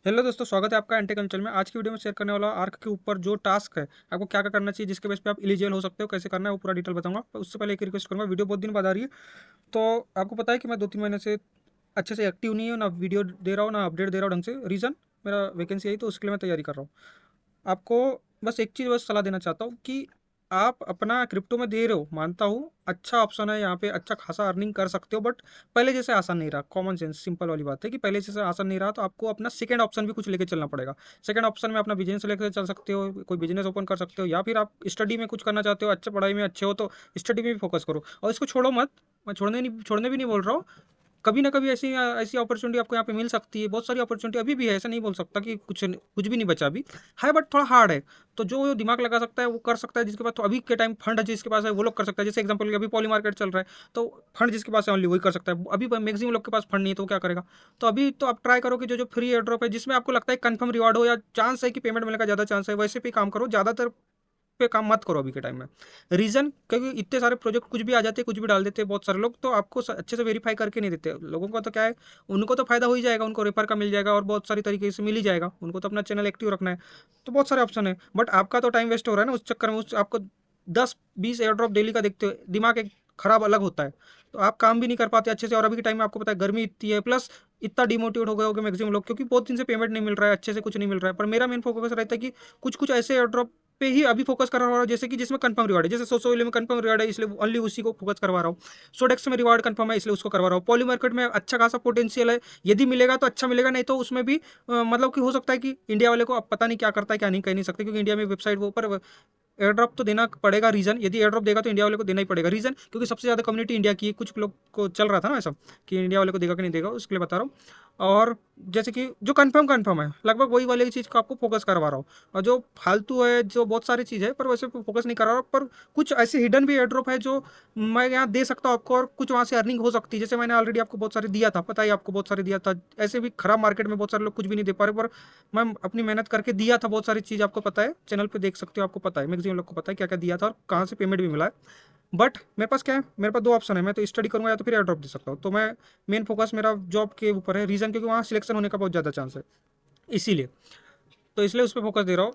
Hello दोस्तों, स्वागत है आपका एंटी कंचल में। आज की वीडियो में शेयर करने वाला हूं आर्क के ऊपर जो टास्क है, आपको क्या क्या करना चाहिए, जिसके बेस पे आप एलिजिबल हो सकते हो, कैसे करना है वो पूरा डिटेल बताऊंगा। पर उससे पहले एक रिक्वेस्ट करूंगा, वीडियो बहुत दिन बाद आ रही है तो आपको पता है कि मैं 2-3 महीने से अच्छे से एक्टिव नहीं हूँ, ना वीडियो दे रहा हूँ ना अपडेट दे रहा हूँ ढंग से। रीज़न मेरा वैकेंसी आई तो उसके लिए मैं तैयारी कर रहा हूँ। आपको बस एक चीज़ बस सलाह देना चाहता हूँ कि आप अपना क्रिप्टो में दे रहे हो, मानता हूँ अच्छा ऑप्शन है, यहाँ पे अच्छा खासा अर्निंग कर सकते हो, बट पहले जैसे आसान नहीं रहा। कॉमन सेंस सिंपल वाली बात है कि पहले जैसे आसान नहीं रहा, तो आपको अपना सेकंड ऑप्शन भी कुछ लेके चलना पड़ेगा। सेकंड ऑप्शन में अपना बिजनेस लेकर चल सकते हो, कोई बिजनेस ओपन कर सकते हो, या फिर आप स्टडी में कुछ करना चाहते हो, अच्छे पढ़ाई में अच्छे हो तो स्टडी में भी फोकस करो और इसको छोड़ो मत। मैं छोड़ने भी नहीं बोल रहा हूँ। कभी ना कभी ऐसी ऐसी अपॉर्चुनिटी आपको यहाँ पे मिल सकती है। बहुत सारी अपॉर्चुनिटी अभी भी है, ऐसा नहीं बोल सकता कि कुछ भी नहीं बचा अभी है, बट थोड़ा हार्ड है। तो जो दिमाग लगा सकता है वो कर सकता है, जिसके पास तो अभी के टाइम फंड है, जिसके पास है वो लोग कर सकता है। जैसे एग्जांपल अभी पॉली मार्केट चल रहा है, तो फंड जिसके पास है ओनली वही कर सकता है। अभी मैक्सिमम लोग के पास फंड नहीं है तो वो क्या करेगा। तो अभी तो आप ट्राई करो कि जो फ्री एयर ड्रॉप है, जिसमें आपको लगता है कंफर्म रिवार्ड हो या चांस है कि पेमेंट मिलने का ज़्यादा चांस है, वैसे पे काम करो। ज़्यादातर पे काम मत करो अभी के टाइम में। रीजन क्योंकि इतने सारे प्रोजेक्ट कुछ भी आ जाते हैं, कुछ भी डाल देते हैं बहुत सारे लोग, तो आपको अच्छे से वेरीफाई करके नहीं देते। लोगों का तो क्या है, उनको तो फायदा हो ही जाएगा, उनको रेफर का मिल जाएगा और बहुत सारी तरीके से मिल ही जाएगा, उनको तो अपना चैनल एक्टिव रखना है। तो बहुत सारे ऑप्शन है, बट आपका तो टाइम वेस्ट हो रहा है ना उस चक्कर में। उस आपको 10-20 एयर ड्रॉप डेली का देखते हो, दिमाग एक खराब अलग होता है, तो आप काम भी नहीं कर पाते अच्छे से। और अभी के टाइम में आपको पता है गर्मी इतनी है, प्लस इतना डिमोटिवेट हो गए होगे मैक्सिमम लोग, क्योंकि बहुत दिन से पेमेंट नहीं मिल रहा है, अच्छे से कुछ नहीं मिल रहा है। पर मेरा मेन फोकस रहता है कि कुछ कुछ ऐसे एयर ड्रॉप पे ही अभी फोकस करवा रहा हूँ, जैसे कि जिसमें कंफर्म रिवार्ड है। जैसे सोसोइल में कंफर्म रिवार्ड है, इसलिए ओनली उसी को फोकस करवा रहा हूँ। सोडेक्स में रिवार्ड कंफर्म है, इसलिए उसको करवा रहा हूँ। पॉली मार्केट में अच्छा खासा पोटेंशियल है, यदि मिलेगा तो अच्छा मिलेगा, नहीं तो उसमें भी मतलब कि हो सकता है कि इंडिया वाले को अब पता नहीं क्या करता है क्या नहीं, कह नहीं सकते, क्योंकि इंडिया में वेबसाइट वो ऊपर एयर ड्रॉप तो देना पड़ेगा। रीजन यदि एयर ड्रॉप देगा तो इंडिया वाले को देना ही पड़ेगा। रीजन क्योंकि सबसे ज़्यादा कम्युनिटी इंडिया की है। कुछ लोग को चल रहा था ना ऐसा कि इंडिया वाले को देगा कि नहीं देगा, उसके लिए बता रहा हूँ। और जैसे कि जो कंफर्म कंफर्म है, लगभग वही वाली चीज़ को आपको फोकस करवा रहा हूँ। और जो फालतू है, जो बहुत सारी चीज़ है पर वैसे फोकस नहीं कर रहा हूँ। पर कुछ ऐसे हिडन भी एयर ड्रॉप है जो मैं यहाँ दे सकता हूँ आपको, और कुछ वहाँ से अर्निंग हो सकती है। जैसे मैंने ऑलरेडी आपको बहुत सारे दिया था, पता ही आपको बहुत सारे दिया था। ऐसे भी खराब मार्केट में बहुत सारे लोग कुछ भी नहीं दे पा रहे, पर मैं अपनी मेहनत करके दिया था बहुत सारी चीज़। आपको पता है, चैनल पे देख सकते हो, आपको पता है, मैक्सिमम लोग को पता है क्या क्या दिया था और कहाँ से पेमेंट भी मिला है। बट मेरे पास क्या है, मेरे पास दो ऑप्शन है, मैं तो स्टडी करूंगा या तो फिर एयर ड्रॉप दे सकता हूँ। तो मैं मेन फोकस मेरा जॉब के ऊपर है। रीज़न क्योंकि वहाँ सिलेक्शन होने का बहुत ज़्यादा चांस है, इसीलिए तो इसलिए उस पर फोकस दे रहा हूँ।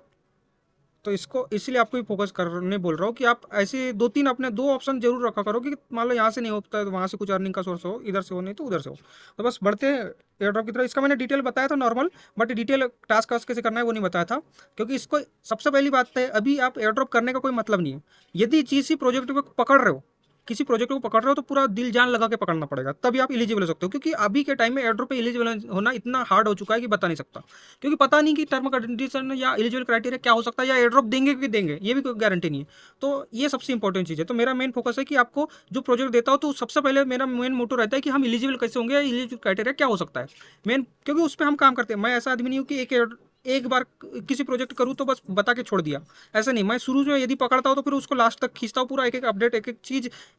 तो इसको इसीलिए आपको भी फोकस करने बोल रहा हूँ कि आप ऐसे 2-3 अपने दो ऑप्शन जरूर रखा करो, कि मान लो यहाँ से नहीं होता है तो वहाँ से कुछ अर्निंग का सोर्स हो, इधर से हो नहीं तो उधर से हो। तो बस बढ़ते हैं एयर ड्रॉप की तरफ। इसका मैंने डिटेल बताया था नॉर्मल, बट डिटेल टास्क वास्क कैसे करना है वो नहीं बताया था। क्योंकि इसको सबसे पहली बात है, अभी आप एयर ड्रॉप करने का कोई मतलब नहीं है। यदि किसी प्रोजेक्ट को पकड़ रहे हो, किसी प्रोजेक्ट को पकड़ रहे हो, तो पूरा दिल जान लगा के पकड़ना पड़ेगा, तभी आप एलिजिबल हो सकते हो। क्योंकि अभी के टाइम में एयर ड्रॉप पे एलिजिबल होना इतना हार्ड हो चुका है कि बता नहीं सकता। क्योंकि पता नहीं कि टर्म कंडीशन या एलिजिबल क्राइटेरिया क्या हो सकता है, या एयर ड्रॉप देंगे कि देंगे ये भी कोई गारंटी नहीं है। तो ये सबसे इंपॉर्टेंट चीज़ है। तो मेरा मेन फोकस है कि आपको जो प्रोजेक्ट देता हो, तो सबसे पहले मेरा मेन मोटो रहता है कि हम एलिजिबल कैसे होंगे, या एलिजिबल क्राइटेरिया क्या हो सकता है मेन, क्योंकि उस पर हम काम करते हैं। मैं ऐसा आदमी नहीं हूँ कि एक बार किसी प्रोजेक्ट करूँ तो बस बता के छोड़ दिया। ऐसा नहीं, मैं शुरू में यदि पकड़ता हूँ तो फिर उसको लास्ट तक खींचता हूँ, पूरा एक एक अपडेट, एक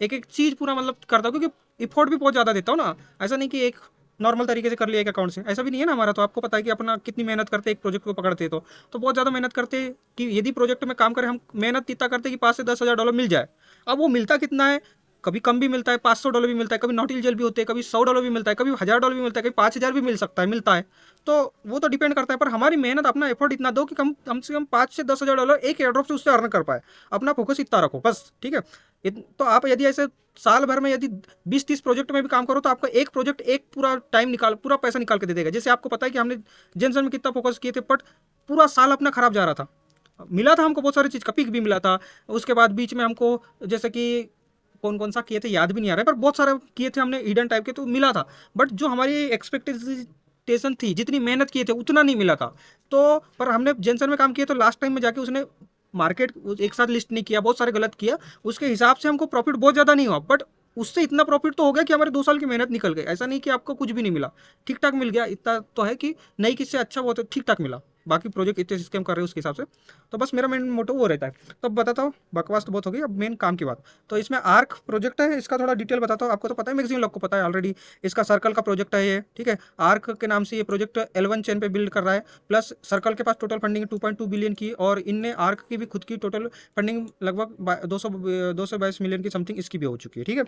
एक चीज़ पूरा मतलब करता हूँ, क्योंकि इफोर्ट भी बहुत ज़्यादा देता हूँ ना। ऐसा नहीं कि एक नॉर्मल तरीके से कर लिया एक अकाउंट से, ऐसा भी नहीं है ना हमारा। तो आपको पता है कि अपना कितनी मेहनत करते हैं एक प्रोजेक्ट को पकड़ते हैं, तो बहुत ज़्यादा मेहनत करते हैं कि यदि प्रोजेक्ट में काम करें, हम मेहनत इतना करते हैं कि $5 से $10,000 मिल जाए। अब वो मिलता कितना है, कभी कम भी मिलता है, $500 भी मिलता है, कभी नॉट एलिजिबल भी होते हैं, कभी $100 भी मिलता है, कभी $1,000 भी मिलता है, कभी 5,000 भी मिल सकता है, मिलता है। तो वो तो डिपेंड करता है, पर हमारी मेहनत, अपना एफर्ट इतना दो कि कम से कम $5 से $10,000 एक एयर ड्रॉप से उससे अर्न कर पाए। अपना फोकस इतना रखो बस, ठीक है। तो आप यदि ऐसे साल भर में यदि 20-30 प्रोजेक्ट में भी काम करो, तो आपका एक प्रोजेक्ट एक पूरा टाइम निकाल, पूरा पैसा निकाल के दे देगा। जैसे आपको पता है कि हमने जेनसन में कितना फोकस किए थे, बट पूरा साल अपना खराब जा रहा था। मिला था हमको बहुत सारी चीज़, कपिक भी मिला था। उसके बाद बीच में हमको जैसे कि कौन कौन सा किए थे याद भी नहीं आ रहा है, पर बहुत सारे किए थे हमने हिडन टाइप के, तो मिला था। बट जो हमारी एक्सपेक्टेशन थी, जितनी मेहनत किए थे उतना नहीं मिला था। तो पर हमने जेंसन में काम किया, तो लास्ट टाइम में जाके उसने मार्केट एक साथ लिस्ट नहीं किया, बहुत सारे गलत किया, उसके हिसाब से हमको प्रॉफिट बहुत ज़्यादा नहीं हुआ। बट उससे इतना प्रॉफिट तो हो गया कि हमारे 2 साल की मेहनत निकल गई। ऐसा नहीं कि आपको कुछ भी नहीं मिला, ठीक ठाक मिल गया। इतना तो है कि नहीं किससे अच्छा बहुत ठीक ठाक मिला। बाकी प्रोजेक्ट इतने स्कैम कर रहे हैं उसके हिसाब से। तो बस मेरा मेन मोटो वो रहता है। तो अब बताता हूँ, बकवास तो बहुत हो गई, अब मेन काम की बात। तो इसमें आर्क प्रोजेक्ट है, इसका थोड़ा डिटेल बताता हूँ। आपको तो पता है, मैक्सिमम लोग को पता है ऑलरेडी। इसका सर्कल का प्रोजेक्ट है ये, ठीक है। आर्क के नाम से ये प्रोजेक्ट L1 चेन पे बिल्ड कर रहा है। प्लस सर्कल के पास टोटल फंडिंग 2.2 बिलियन की, और इनने आर्क की भी खुद की टोटल फंडिंग लगभग 222 मिलियन की समथिंग इसकी भी हो चुकी है, ठीक है।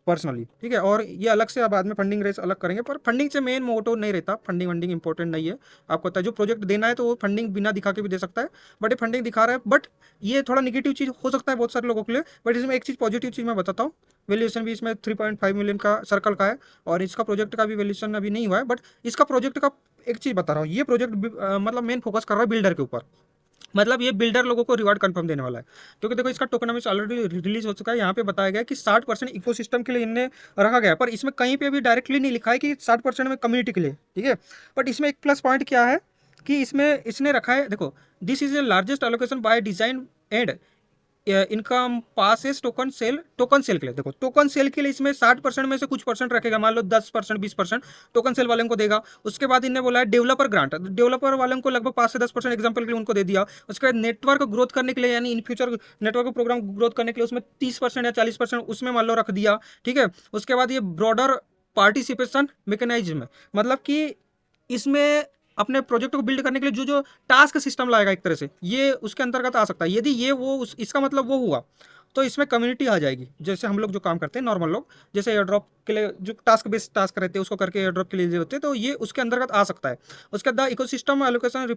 पर्सनली, ठीक है। और ये अलग से बाद में फंडिंग रेस अलग करेंगे, पर फंडिंग से मेन मोटो नहीं रहता, फंडिंग वंडिंग इंपॉर्टेंट नहीं है। आपको पता है जो प्रोजेक्ट देना है तो वो फंडिंग बिना दिखा के भी दे सकता है, बट ये फंडिंग दिखा रहा है। बट ये थोड़ा निगेटिव चीज़ हो सकता है बहुत सारे लोगों के लिए, बट इसमें एक चीज़ पॉजिटिव चीज़ मैं बताता हूँ। वैल्यूएशन भी इसमें 3.5 मिलियन का सर्कल का है, और इसका प्रोजेक्ट का भी वैल्यूएशन अभी नहीं हुआ है। बट इसका प्रोजेक्ट का एक चीज़ बता रहा हूँ, ये प्रोजेक्ट मतलब मेन फोकस कर रहा है बिल्डर के ऊपर। मतलब ये बिल्डर लोगों को रिवार्ड कंफर्म देने वाला है, क्योंकि देखो इसका टोकनामिक्स ऑलरेडी रिलीज हो चुका है। यहाँ पे बताया गया है कि 60% इकोसिस्टम के लिए इनने रखा गया है, पर इसमें कहीं पे भी डायरेक्टली नहीं लिखा है कि 60% में कम्युनिटी के लिए, ठीक है। बट इसमें एक प्लस पॉइंट क्या है कि इसमें इसने रखा है, देखो, this is a largest allocation by design and income passes token sale के लिए। देखो टोकन सेल के लिए इसमें 60% में से कुछ परसेंट रखेगा, मान लो 10% 20% टोकन सेल वाले को देगा। उसके बाद इन्हें बोला है डेवलपर ग्रांट, डेवलपर वालों को लगभग 5 से 10% एग्जाम्पल के लिए उनको दे दिया। उसके बाद नेटवर्क ग्रोथ करने के लिए, यानी in future network program growth करने के लिए उसमें 30% या 40% उसमें मान लो रख दिया, ठीक है। उसके बाद ये ब्रॉडर पार्टिसिपेशन मैकेनिज्म, मतलब कि इसमें अपने प्रोजेक्ट को बिल्ड करने के लिए जो जो टास्क सिस्टम लाएगा एक तरह से, ये उसके अंतर्गत आ सकता है। यदि ये वो इसका मतलब वो हुआ, तो इसमें कम्युनिटी आ जाएगी। जैसे हम लोग जो काम करते हैं नॉर्मल लोग, जैसे एयर ड्रॉप के लिए जो टास्क बेस्ड टास्क रहते हैं उसको करके एयर ड्रॉप के लिए होते हैं, तो ये उसके अंतर्गत आ सकता है। उसके बाद ecosystem allocation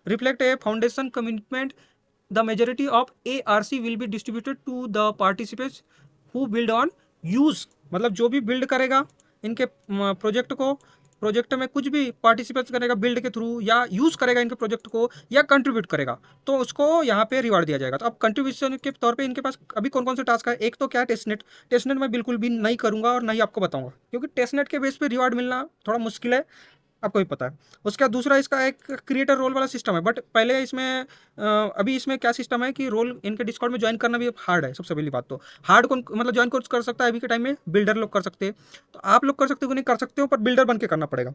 reflect a foundation commitment, the majority of ARC will be distributed to the participants who build on use. मतलब जो भी बिल्ड करेगा इनके प्रोजेक्ट को, प्रोजेक्ट में कुछ भी पार्टिसिपेट करेगा बिल्ड के थ्रू, या यूज करेगा इनके प्रोजेक्ट को, या कंट्रीब्यूट करेगा, तो उसको यहाँ पे रिवार्ड दिया जाएगा। तो अब कंट्रीब्यूशन के तौर पे इनके पास अभी कौन कौन से टास्क है। एक तो क्या है, टेस्टनेट। टेस्टनेट मैं बिल्कुल भी नहीं करूंगा और नहीं आपको बताऊंगा, क्योंकि टेस्टनेट के बेस पे रिवार्ड मिलना थोड़ा मुश्किल है, आपको भी पता है। उसके बाद दूसरा इसका एक क्रिएटर रोल वाला सिस्टम है, बट पहले इसमें अभी इसमें क्या सिस्टम है कि रोल इनके डिस्कॉर्ड में ज्वाइन करना भी हार्ड है। सबसे पहली बात तो हार्ड कौन मतलब ज्वाइन कौन कर सकता है अभी के टाइम में, बिल्डर लोग कर सकते हैं। तो आप लोग कर सकते हो कि नहीं कर सकते हो, पर बिल्डर बन के करना पड़ेगा।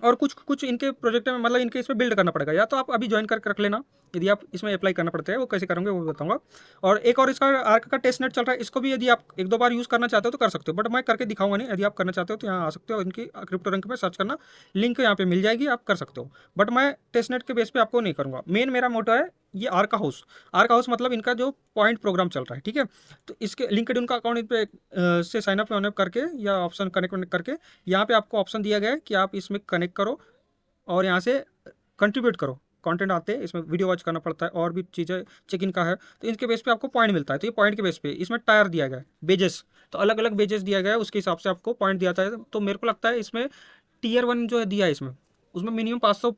और कुछ कुछ इनके प्रोजेक्ट में मतलब इनके इसमें बिल्ड करना पड़ेगा, या तो आप अभी ज्वाइन करके रख लेना, यदि आप इसमें अप्लाई करना पड़ता है, वो कैसे करोगे वो बताऊंगा। और एक और इसका आर्क का टेस्ट नेट चल रहा है, इसको भी यदि आप एक दो बार यूज़ करना चाहते हो तो कर सकते हो, बट मैं करके दिखाऊंगा नहीं। यदि आप करना चाहते हो तो यहाँ आ सकते हो, इनकी क्रिप्टो रैंक में सर्च करना, लिंक यहाँ पे मिल जाएगी, आप कर सकते हो। बट मैं टेस्ट नेट के बेस पे आपको नहीं करूँगा। मेन मेरा मोटो है ये आर्का हाउस। आर्का हाउस मतलब इनका जो पॉइंट प्रोग्राम चल रहा है, ठीक है। तो इसके लिंक्डइन का अकाउंट पे से साइनअप ऑनअप करके या ऑप्शन कनेक्ट करके, यहाँ पे आपको ऑप्शन दिया गया है कि आप इसमें कनेक्ट करो और यहाँ से कंट्रीब्यूट करो। कंटेंट आते हैं इसमें, वीडियो वॉच करना पड़ता है और भी चीज़ें चेक इन का है, तो इनके बेस पे आपको पॉइंट मिलता है। तो ये पॉइंट के बेस पे इसमें टायर दिया गया है, बेजेस, तो अलग अलग बेजेस दिया गया है, उसके हिसाब से आपको पॉइंट दिया जाता है। तो मेरे को लगता है इसमें Tier 1 जो है दिया है इसमें, उसमें मिनिमम 500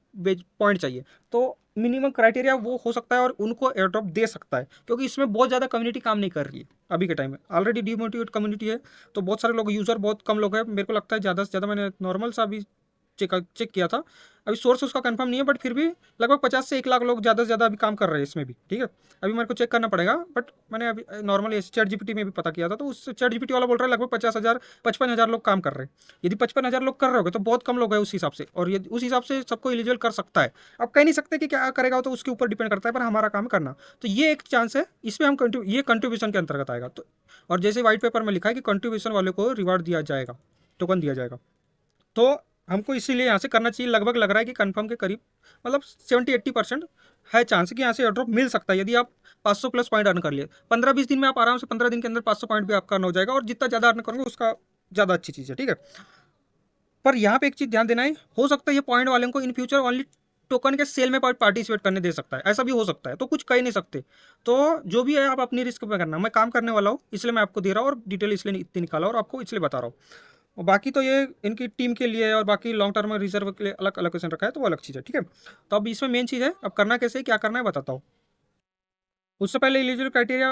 पॉइंट चाहिए। तो मिनिमम क्राइटेरिया वो हो सकता है और उनको एयर ड्रॉप दे सकता है, क्योंकि इसमें बहुत ज़्यादा कम्युनिटी काम नहीं कर रही है अभी के टाइम में। ऑलरेडी डिमोटिवेट कम्युनिटी है, तो बहुत सारे लोग यूज़र बहुत कम लोग हैं। मेरे को लगता है ज़्यादा से ज़्यादा, मैंने नॉर्मल सा अभी चेक किया था, अभी सोर्स उसका कंफर्म नहीं है, बट फिर भी लगभग 50 से 1 लाख लोग ज़्यादा से ज़्यादा अभी काम कर रहे हैं इसमें भी, ठीक है। अभी मेरे को चेक करना पड़ेगा, बट मैंने अभी नॉर्मली ChatGPT में भी पता किया था, तो उस ChatGPT वाला बोल रहा है लगभग 50,000 55,000 लोग काम कर रहे हैं। यदि 55,000 लोग कर रहे होगे तो बहुत कम लोग हैं उस हिसाब से, और यदि उस हिसाब से सबको एलिजिबल कर सकता है। अब कह नहीं सकते कि क्या करेगा, तो उसके ऊपर डिपेंड करता है, पर हमारा काम करना, तो ये एक चांस है इसमें हम ये कंट्रीब्यूशन के अंतर्गत आएगा। तो और जैसे व्हाइट पेपर में लिखा है कि कंट्रीब्यूशन वाले को रिवार्ड दिया जाएगा, टोकन दिया जाएगा, तो हमको इसीलिए यहाँ से करना चाहिए। लगभग लग रहा है कि कंफर्म के करीब, मतलब 70-80% है चांस कि यहाँ से एयरड्रॉप मिल सकता है, यदि आप 500 प्लस पॉइंट अर्न कर लिए। 15-20 दिन में आप आराम से 15 दिन के अंदर 500 पॉइंट भी आपका अर्न हो जाएगा, और जितना ज़्यादा अर्न करोगे उसका ज़्यादा अच्छी चीज़ है, ठीक है। पर यहाँ पे एक चीज़ ध्यान देना है, हो सकता है ये पॉइंट वाले को इन फ्यूचर ओनली टोकन के सेल में पार्टिसिपेट करने दे सकता है, ऐसा भी हो सकता है, तो कुछ कह नहीं सकते। तो जो भी है आप अपनी रिस्क पे करना। मैं काम करने वाला हूँ इसलिए मैं आपको दे रहा हूँ, और डिटेल इसलिए इतनी निकाला और आपको इसलिए बता रहा हूँ। और बाकी तो ये इनकी टीम के लिए है, और बाकी लॉन्ग टर्म रिजर्व के लिए अलग एलोकेशन रखा है, तो वो अलग चीज़ है, ठीक है। तो अब इसमें मेन चीज़ है, अब करना कैसे क्या करना है बताता हूँ। उससे पहले एलिजिबल क्राइटेरिया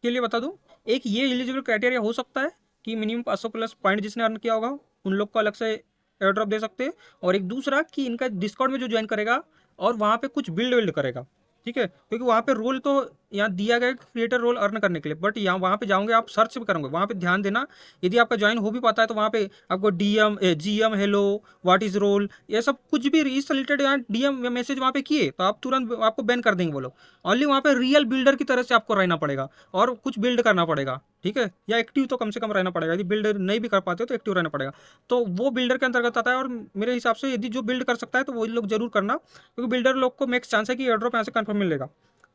के लिए बता दूँ, एक ये एलिजिबल क्राइटेरिया हो सकता है कि मिनिमम 500 प्लस पॉइंट जिसने अर्न किया होगा उन लोग को अलग से एयर ड्रॉप दे सकते हैं। और एक दूसरा कि इनका डिस्कॉर्ड में जो ज्वाइन करेगा और वहाँ पे कुछ बिल्ड विल्ड करेगा, ठीक है, क्योंकि वहाँ पे रोल तो यहाँ दिया गया क्रिएटर रोल अर्न करने के लिए, बट यहाँ वहाँ पे जाओगे आप सर्च भी करोगे, वहाँ पे ध्यान देना, यदि आपका ज्वाइन हो भी पाता है तो वहाँ पे आपको DM GM hello what is role ये सब कुछ भी इससे रिलेटेड यहाँ DM या मैसेज वहाँ पे किए तो आप तुरंत आपको बैन कर देंगे वो लोग। ओनली वहाँ पे रियल बिल्डर की तरह से आपको रहना पड़ेगा और कुछ बिल्ड करना पड़ेगा, ठीक है, या एक्टिव तो कम से कम रहना पड़ेगा। यदि बिल्डर नहीं भी कर पाते हो तो एक्टिव रहना पड़ेगा, तो वो बिल्डर के अंतर्गत आता है। और मेरे हिसाब से यदि जो बिल्ड कर सकता है तो वही लोग जरूर करना, क्योंकि बिल्डर लोग को मैक्स चांस है कि एयर ड्रॉप यहाँ से कंफर्म मिलेगा।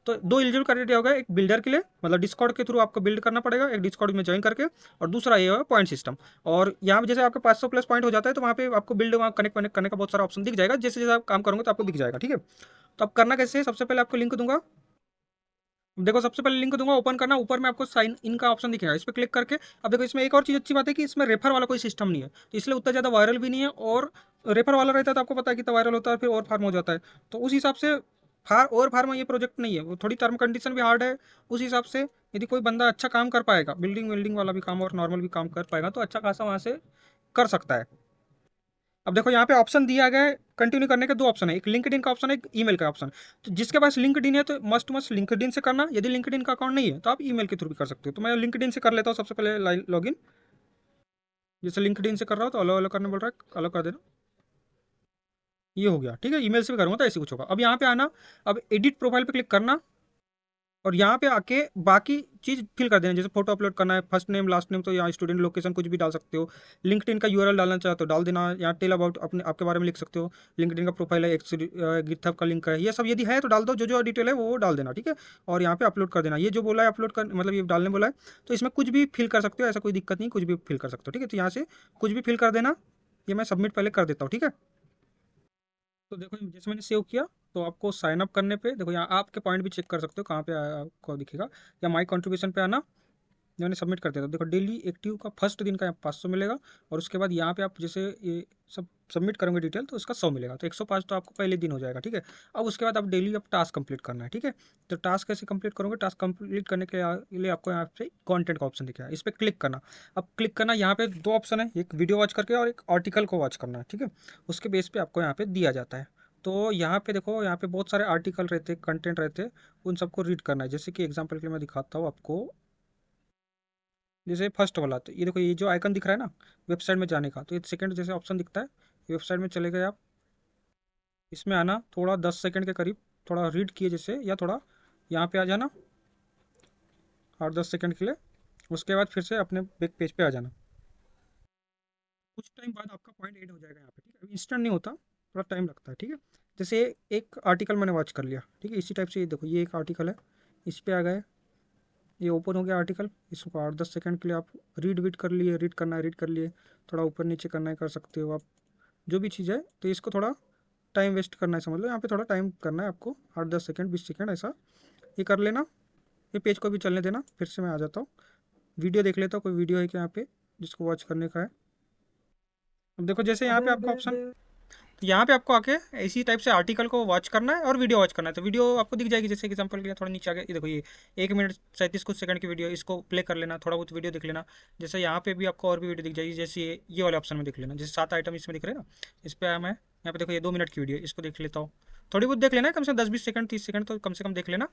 तो दो एलिजिबल क्राइटेरिया होगा, एक बिल्डर के लिए मतलब डिस्कॉर्ड के थ्रू आपको बिल्ड करना पड़ेगा एक डिस्कॉर्ड में ज्वाइन करके, और दूसरा ये है पॉइंट सिस्टम। और यहाँ पे जैसे आपके 500 प्लस पॉइंट हो जाता है तो वहाँ पे आपको बिल्ड वहाँ कनेक्ट करने का बहुत सारा ऑप्शन दिख जाएगा, जैसे जैसे आप काम करोगे तो आपको दिख जाएगा। ठीक है, तो अब करना कैसे है, सबसे पहले आपको लिंक दूंगा। देखो सबसे पहले लिंक दूंगा, ओपन करना, ऊपर में आपको साइन इन का ऑप्शन दिखेगा, इस पर क्लिक करके। अब देखो इसमें एक और चीज़ अच्छी बात है कि इसमें रेफर वाला कोई सिस्टम नहीं है, तो इसलिए उतना ज़्यादा वायरल भी नहीं है। और रेफर वाला रहता है तो आपको पता है कितना वायरल होता है, फिर और फार्म हो जाता है। तो उस हिसाब से फार्म ये प्रोजेक्ट नहीं है, वो थोड़ी टर्म कंडीशन भी हार्ड है। उस हिसाब से यदि कोई बंदा अच्छा काम कर पाएगा, बिल्डिंग विल्डिंग वाला भी काम और नॉर्मल भी काम कर पाएगा, तो अच्छा खासा वहाँ से कर सकता है। अब देखो यहाँ पे ऑप्शन दिया गया है कंटिन्यू करने के, दो ऑप्शन है, एक लिंक्डइन का ऑप्शन है, एक ईमेल का ऑप्शन। तो जिसके पास लिंक्डइन है तो मस्ट लिंक्डइन से करना, यदि लिंक्डइन का अकाउंट नहीं है तो आप ईमेल के थ्रू भी कर सकते हो। तो मैं लिंक्डइन से कर लेता हूँ सबसे पहले लॉगिन। जैसे लिंक्डइन से कर रहा हूँ तो अलो अलो करने बोल रहा है, अलो कर देना, ये हो गया। ठीक है, ईमेल से भी करूँगा तो ऐसे कुछ होगा। अब यहाँ पे आना, अब एडिट प्रोफाइल पे क्लिक करना, और यहाँ पे आके बाकी चीज़ फिल कर देना, जैसे फोटो अपलोड करना है, फर्स्ट नेम लास्ट नेम तो यहाँ स्टूडेंट लोकेशन कुछ भी डाल सकते हो। लिंक्डइन का यूआरएल डालना चाहो तो डाल देना, यहाँ टेल अबाउट अपने आपके बारे में लिख सकते हो। लिंक्डइन का प्रोफाइल है, एक गिटहब का लिंक है, ये सब यदि है तो डाल दो, जो जो डिटेल है वो डाल देना। ठीक है, और यहाँ पे अपलोड कर देना, ये जो बोला है अपलोड कर मतलब ये डालने बोला है, तो इसमें कुछ भी फिल कर सकते हो, ऐसा कोई दिक्कत नहीं, कुछ भी फिल कर सकते हो। ठीक है, तो यहाँ से कुछ भी फिल कर देना, ये मैं सबमिट पहले कर देता हूँ। ठीक है, तो देखो जैसे मैंने सेव किया, तो आपको साइन अप करने पे देखो यहाँ आपके पॉइंट भी चेक कर सकते हो कहाँ पे आपको दिखेगा, या माई कंट्रीब्यूशन पे आना, मैंने सबमिट कर दिया था। देखो डेली एक्टिव का फर्स्ट दिन का 500 मिलेगा, और उसके बाद यहाँ पे आप जैसे ये सब सबमिट करोगे डिटेल तो उसका 100 मिलेगा, तो 105 तो आपको पहले दिन हो जाएगा। ठीक है, अब उसके बाद आप डेली आप टास्क कंप्लीट करना है। ठीक है, तो टास्क कैसे कंप्लीट करोगे, टास्क कंप्लीट करने के लिए आपको यहाँ पे कंटेंट का ऑप्शन दिखेगा, इस पर क्लिक करना। अब क्लिक करना, यहाँ पे दो ऑप्शन है, एक वीडियो वॉच करके और एक आर्टिकल को वॉच करना है। ठीक है, उसके बेस पे आपको यहाँ पे दिया जाता है। तो यहाँ पे देखो, यहाँ पे बहुत सारे आर्टिकल रहते हैं, कंटेंट रहते हैं, उन सबको रीड करना है। जैसे कि एग्जाम्पल के लिए मैं दिखाता हूँ आपको, जैसे फर्स्ट वाला, तो ये देखो ये जो आइकन दिख रहा है ना वेबसाइट में जाने का, तो ये सेकंड जैसे ऑप्शन दिखता है, वेबसाइट में चले गए आप, इसमें आना, थोड़ा 10 सेकंड के करीब थोड़ा रीड किए जैसे, या थोड़ा यहाँ पे आ जाना 8-10 सेकंड के लिए, उसके बाद फिर से अपने बैक पेज पे आ जाना। कुछ टाइम बाद आपका पॉइंट ऐड हो जाएगा यहाँ पे। ठीक है, इंस्टेंट नहीं होता, थोड़ा टाइम लगता है। ठीक है, जैसे एक आर्टिकल मैंने वॉच कर लिया, ठीक है, इसी टाइप से ये देखो ये एक आर्टिकल है, इस पर आ गए, ये ओपन हो गया आर्टिकल, इसको 8-10 सेकंड के लिए आप रीड कर लिए, रीड करना है रीड कर लिए, थोड़ा ऊपर नीचे करना है कर सकते हो आप, जो भी चीज़ है। तो इसको थोड़ा टाइम वेस्ट करना है, समझ लो यहाँ पे थोड़ा टाइम करना है आपको, 8-10 सेकंड 20 सेकंड ऐसा ये कर लेना। ये पेज को भी चलने देना, फिर से मैं आ जाता हूँ, वीडियो देख लेता हूँ, कोई वीडियो है क्या यहाँ पे जिसको वॉच करने का है। अब देखो जैसे यहाँ पे आपका ऑप्शन, तो यहाँ पे आपको आके इसी टाइप से आर्टिकल को वॉच करना है और वीडियो वॉच करना है, तो वीडियो आपको दिख जाएगी। जैसे एग्जांपल के लिए थोड़ा नीचे आ गया, ये देखो ये 1 मिनट 37 कुछ सेकंड की वीडियो, इसको प्ले कर लेना, थोड़ा बहुत वीडियो देख लेना। जैसे यहाँ पे भी आपको और भी वीडियो दिख जाएगी, जैसे ये वाले ऑप्शन में देख लेना, जैसे 7 आइटम इसमें दिख रहे हैं ना, इस पर मैं यहाँ पे देखो ये 2 मिनट की वीडियो, इसको देख लेता हूँ। थोड़ी बहुत देख लेना है, कम से कम 10-20 सेकंड 30 सेकंड तो कम से कम देख लेना।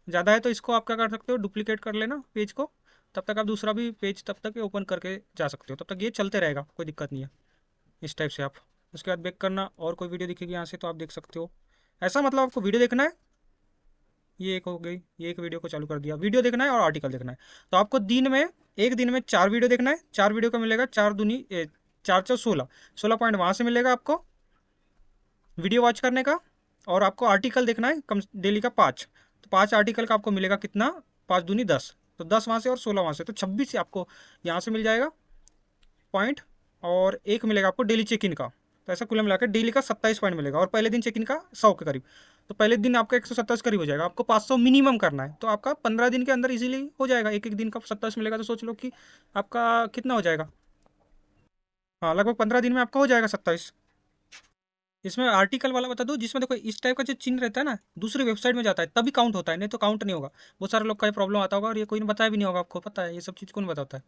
ज़्यादा है तो इसको आप क्या कर सकते हो, डुप्लीकेट कर लेना पेज को, तब तक आप दूसरा भी पेज तब तक ओपन करके जा सकते हो, तब तक ये चलते रहेगा, कोई दिक्कत नहीं है। इस टाइप से आप उसके बाद बैक करना, और कोई वीडियो दिखेगी यहाँ से तो आप देख सकते हो। ऐसा मतलब आपको वीडियो देखना है, ये एक हो गई, ये एक वीडियो को चालू कर दिया, वीडियो देखना है और आर्टिकल देखना है। तो आपको एक दिन में 4 वीडियो देखना है, 4 वीडियो का मिलेगा 4 दूनी 4 4 16 16 पॉइंट वहाँ से मिलेगा आपको वीडियो वॉच करने का। और आपको आर्टिकल देखना है कम डेली का 5, तो 5 आर्टिकल का आपको मिलेगा कितना, 5 दूनी 10, तो 10 वहाँ से और 16 वहाँ से, तो 26 आपको यहाँ से मिल जाएगा पॉइंट। और एक मिलेगा आपको डेली चेक इन का, तो ऐसा कुल मिलाकर डेली का 27 पॉइंट मिलेगा, और पहले दिन चेक इन का 100 के करीब, तो पहले दिन आपका 127 करीब हो जाएगा। आपको 500 मिनिमम करना है, तो आपका 15 दिन के अंदर इजीली हो जाएगा। एक एक दिन का 27 मिलेगा, तो सोच लो कि आपका कितना हो जाएगा, हाँ लगभग 15 दिन में आपका हो जाएगा 27। इसमें आर्टिकल वाला बता दूं, जिसमें देखो इस टाइप का जो चिन्ह रहता है ना, दूसरी वेबसाइट में जाता है तभी काउंट होता है, नहीं तो काउंट नहीं होगा। बहुत सारे लोग का ये प्रॉब्लम आता होगा, और ये कोई ने बताया भी नहीं होगा आपको, पता है ये सब चीज़ कौन बताता है।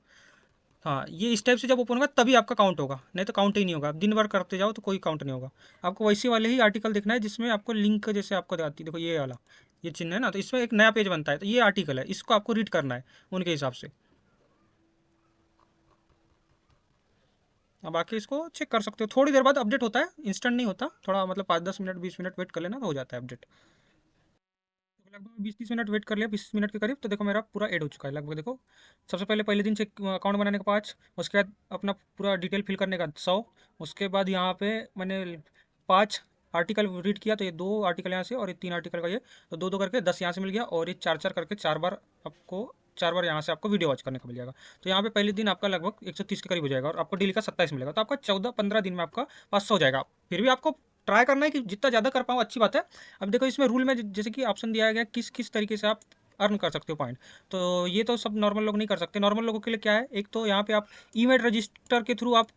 हाँ, ये इस टाइप से जब ओपन होगा तभी आपका काउंट होगा, नहीं तो काउंट ही नहीं होगा। आप दिन भर करते जाओ तो कोई काउंट नहीं होगा। आपको वैसे वाले ही आर्टिकल देखना है जिसमें आपको लिंक जैसे आपको दिखाती है, देखो ये वाला ये चिन्ह है ना, तो इसमें एक नया पेज बनता है, तो ये आर्टिकल है, इसको आपको रीड करना है उनके हिसाब से। अब बाकी इसको चेक कर सकते हो, थोड़ी देर बाद अपडेट होता है, इंस्टेंट नहीं होता, थोड़ा मतलब 5-10 मिनट 20 मिनट वेट कर लेना तो हो जाता है अपडेट। तो लगभग 20-30 मिनट वेट कर लिया, 20 मिनट के करीब, तो देखो मेरा पूरा ऐड हो चुका है लगभग। देखो सबसे पहले पहले दिन चेक अकाउंट बनाने का 5, उसके बाद अपना पूरा डिटेल फिल करने का 100, उसके बाद यहाँ पे मैंने 5 आर्टिकल रीड किया तो ये 2 आर्टिकल यहाँ से और ये 3 आर्टिकल का ये, तो 2-2 करके 10 यहाँ से मिल गया, और ये 4-4 करके 4 बार यहाँ से आपको वीडियो वॉच करने को मिल जाएगा। तो यहाँ पे पहले दिन आपका लगभग 130 के करीब हो जाएगा, और आपको डेली का 27 मिलेगा, तो आपका 14-15 दिन में आपका 500 हो जाएगा। फिर भी आपको ट्राई करना है कि जितना ज़्यादा कर पाऊँ अच्छी बात है। अब देखो इसमें रूल में जैसे कि ऑप्शन दिया गया किस किस तरीके से आप अर्न कर सकते हो पॉइंट, तो ये तो सब नॉर्मल लोग नहीं कर सकते। नॉर्मल लोगों के लिए क्या है, एक तो यहाँ पे आप इवेंट रजिस्टर के थ्रू आप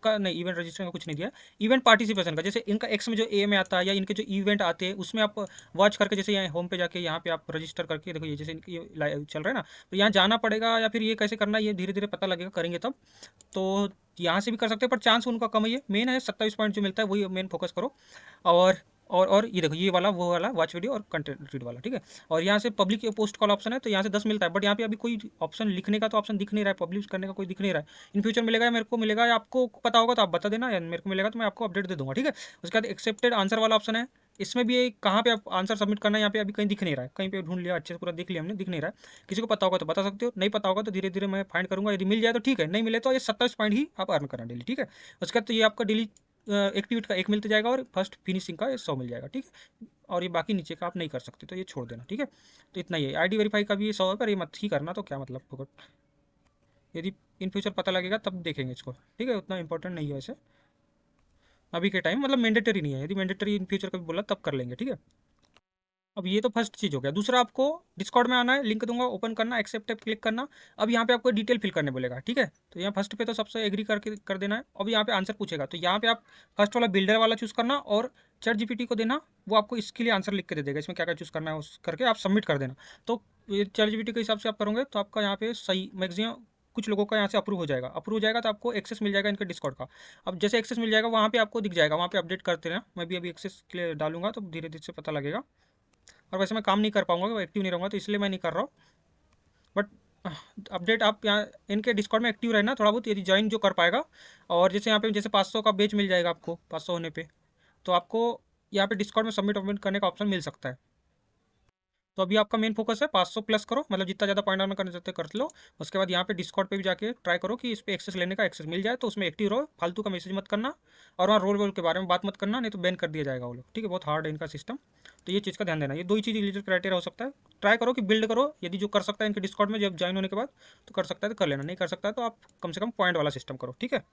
का नहीं, इवेंट रजिस्टर का कुछ नहीं दिया, इवेंट पार्टिसिपेशन का, जैसे इनका एक्स में जो ए में आता है या इनके जो इवेंट आते हैं उसमें आप वॉच करके, जैसे यहाँ होम पे जाके यहाँ पे आप रजिस्टर करके देखो, ये जैसे इनकी ये लाइव चल रहा है ना, तो यहाँ जाना पड़ेगा या फिर ये कैसे करना है ये धीरे धीरे पता लगेगा, करेंगे तब। तो यहाँ से भी कर सकते हैं, पर चांस उनका कम ही है। मेन है 27 पॉइंट जो मिलता है वही मेन फोकस करो। और और ये देखो, ये वाला वो वाला वॉच वीडियो और कंटेंट रीड वाला, ठीक है। और यहाँ से पब्लिक पोस्ट कॉल ऑप्शन है, तो यहाँ से 10 मिलता है, बट यहाँ पे अभी कोई ऑप्शन लिखने का तो ऑप्शन दिख नहीं रहा है, पब्लिश करने का कोई दिख नहीं रहा है। इन फ्यूचर मिलेगा या मेरे को मिलेगा या आपको पता होगा तो आप बता देना, या मेरे को मिलेगा तो मैं आपको अपडेट दे दूंगा, ठीक है। उसके बाद एक्सेप्टेड आंसर वाला ऑप्शन है, इसमें भी कहाँ पे आप आंसर सबमिट करना है, यहाँ पे अभी कहीं दिख नहीं रहा है, कहीं पे ढूंढ लिया अच्छे से पूरा देख लिया हमने, दिख नहीं रहा है। किसी को पता होगा तो बता सकते हो, नहीं पता होगा तो धीरे धीरे मैं फाइंड करूंगा, यदि मिल जाए तो ठीक है, नहीं मिले तो ये 27 पॉइंट ही आप अर्न करना डेली, ठीक है। उसके बाद तो ये आपका डेली एक्टिविटी का 1 मिलता जाएगा, और फर्स्ट फिनिशिंग का 100 मिल जाएगा, ठीक है। और ये बाकी नीचे का आप नहीं कर सकते, तो ये छोड़ देना, ठीक है। तो इतना ही है। आईडी वेरीफाई का भी ये 100 है, पर ये मत ही करना, तो क्या मतलब फुकट। यदि इन फ्यूचर पता लगेगा तब देखेंगे इसको, ठीक है। उतना इंपॉर्टेंट नहीं है वैसे अभी के टाइम, मतलब मैंडेटरी नहीं है। यदि मैंडेटरी इन फ्यूचर कभी बोला तब कर लेंगे, ठीक है। अब ये तो फर्स्ट चीज़ हो गया। दूसरा, आपको डिस्कॉर्ड में आना है, लिंक दूंगा, ओपन करना, एक्सेप्ट क्लिक करना। अब यहाँ पे आपको डिटेल फिल करने बोलेगा, ठीक है। तो यहाँ फर्स्ट पे तो सबसे एग्री करके कर देना है। अब यहाँ पे आंसर पूछेगा, तो यहाँ पे आप फर्स्ट वाला बिल्डर वाला चूज़ करना, और चैट जीपीटी को देना, वो आपको इसके लिए आंसर लिख के दे देगा, इसमें क्या क्या चूज़ करना है उस करके आप सबमिट कर देना। तो ये चैट जीपीटी के हिसाब से आप करोगे तो आपका यहाँ पे सही मैक्सिमम कुछ लोगों का यहाँ से अप्रूव हो जाएगा। अप्रूव हो जाएगा तो आपको एक्सेस मिल जाएगा इनके डिस्कॉर्ड का। अब जैसे एक्सेस मिल जाएगा वहाँ पे आपको दिख जाएगा, वहाँ पे अपडेट करते रहना। मैं भी अभी एक्सेस के लिए डालूंगा तो धीरे धीरे से पता लगेगा। और वैसे मैं काम नहीं कर पाऊंगा, एक्टिव नहीं रहूँगा, तो इसलिए मैं नहीं कर रहा हूँ। बट अपडेट आप यहाँ इनके डिस्कॉर्ड में एक्टिव रहना थोड़ा बहुत, यदि ज्वाइन जो कर पाएगा। और जैसे यहाँ पे जैसे 500 का बेच मिल जाएगा आपको, 500 होने पे तो आपको यहाँ पे डिस्कॉर्ड में सबमिट वमिट करने का ऑप्शन मिल सकता है। तो अभी आपका मेन फोकस है 500 प्लस करो, मतलब जितना ज़्यादा पॉइंट अर्न करना चाहते कर लो। उसके बाद यहाँ पे डिस्कॉर्ड पे भी जाके ट्राई करो कि इस पे एक्सेस लेने का एक्सेस मिल जाए, तो उसमें एक्टिव रहो, फालतू का मैसेज मत करना, और वहाँ रोल वोल के बारे में बात मत करना, नहीं तो बैन कर दिया जाएगा वो लोग, ठीक है। बहुत हार्ड है इनका सिस्टम, तो ये चीज़ का ध्यान देना। ये 2 ही चीज़ एलिजिबल क्राइटेरिया हो सकता है। ट्राई करो कि बिल्ड करो, यदि जो कर सकता है इनके डिस्कॉर्ड में जब ज्वाइन होने के बाद तो कर सकता है तो कर लेना, नहीं कर सकता है तो आप कम से कम पॉइंट वाला सिस्टम करो, ठीक है।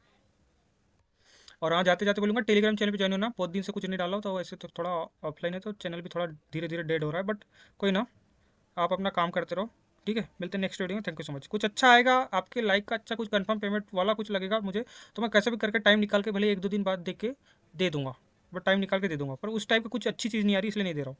और हाँ, जाते जाते बोलूँगा टेलीग्राम चैनल पे ज्वाइन होना। बहुत दिन से कुछ नहीं डाला हूँ, तो वैसे तो थोड़ा ऑफलाइन है, तो चैनल भी थोड़ा धीरे धीरे डेड हो रहा है, बट कोई ना, आप अपना काम करते रहो, ठीक है। मिलते हैं नेक्स्ट वीडियो में। Thank you so much. कुछ अच्छा आएगा आपके लाइक का, अच्छा कुछ कंफर्म पेमेंट वाला कुछ लगेगा मुझे, तो मैं कैसे भी करके टाइम निकाल के भले 1-2 दिन बाद देख के दे दूंगा, बट टाइम निकाल के दे दूंगा। पर उस टाइप की कुछ अच्छी चीज़ नहीं आ रही, इसलिए नहीं दे रहा हूँ।